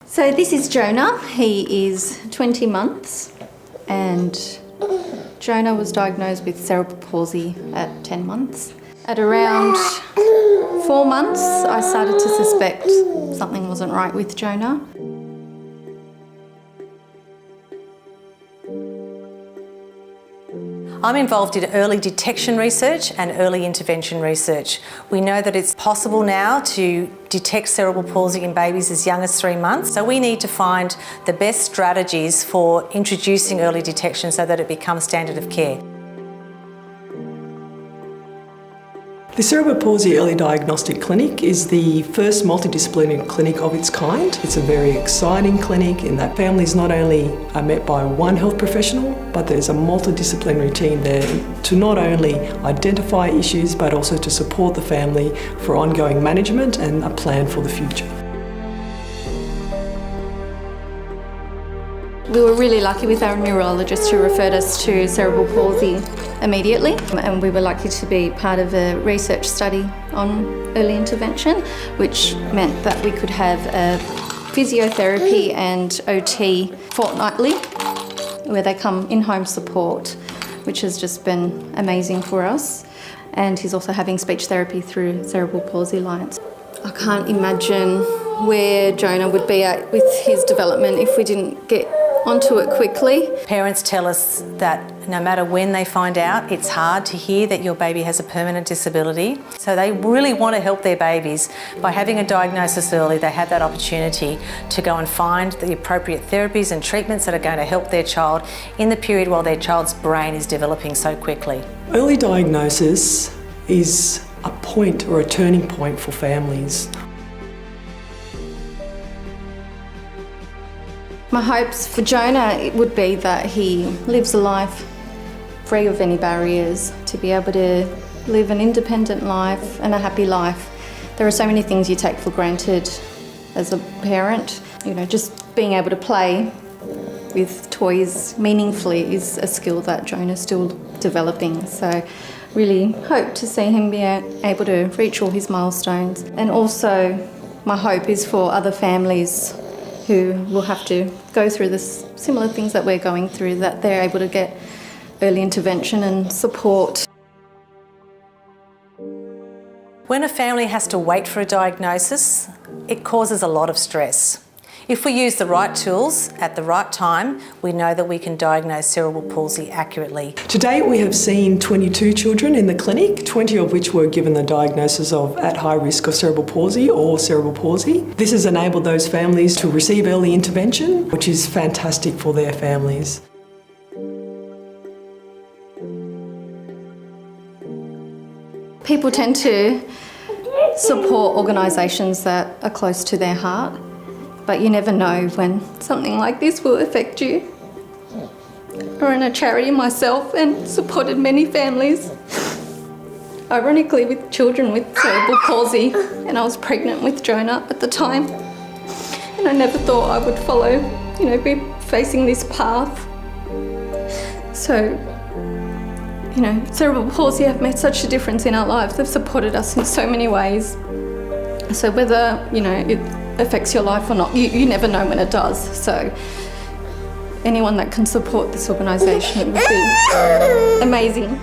So this is Jonah. He is 20 months and Jonah was diagnosed with cerebral palsy at 10 months. At around 4 months, I started to suspect something wasn't right with Jonah. I'm involved in early detection research and early intervention research. We know that it's possible now to detect cerebral palsy in babies as young as 3 months, so we need to find the best strategies for introducing early detection so that it becomes standard of care. The Cerebral Palsy Early Diagnostic Clinic is the first multidisciplinary clinic of its kind. It's a very exciting clinic in that families not only are met by one health professional, but there's a multidisciplinary team there to not only identify issues, but also to support the family for ongoing management and a plan for the future. We were really lucky with our neurologist who referred us to cerebral palsy immediately, and we were lucky to be part of a research study on early intervention, which meant that we could have a physiotherapy and OT fortnightly where they come in-home support, which has just been amazing for us. And he's also having speech therapy through Cerebral Palsy Alliance. I can't imagine where Jonah would be at with his development if we didn't get onto it quickly. Parents tell us that no matter when they find out, it's hard to hear that your baby has a permanent disability. So they really want to help their babies. By having a diagnosis early, they have that opportunity to go and find the appropriate therapies and treatments that are going to help their child in the period while their child's brain is developing so quickly. Early diagnosis is a point or a turning point for families. My hopes for Jonah would be that he lives a life free of any barriers, to be able to live an independent life and a happy life. There are so many things you take for granted as a parent. You know, just being able to play with toys meaningfully is a skill that Jonah's still developing. So really hope to see him be able to reach all his milestones. And also my hope is for other families who will have to go through this similar things that we're going through, that they're able to get early intervention and support. When a family has to wait for a diagnosis, it causes a lot of stress. If we use the right tools at the right time, we know that we can diagnose cerebral palsy accurately. To date, we have seen 22 children in the clinic, 20 of which were given the diagnosis of at high risk of cerebral palsy or cerebral palsy. This has enabled those families to receive early intervention, which is fantastic for their families. People tend to support organisations that are close to their heart, but you never know when something like this will affect you. I run a charity myself and supported many families, ironically with children with cerebral palsy, and I was pregnant with Jonah at the time. And I never thought I would follow, be facing this path. So, cerebral palsy have made such a difference in our lives. They've supported us in so many ways. So whether, it affects your life or not, you never know when it does. So anyone that can support this organisation would be amazing.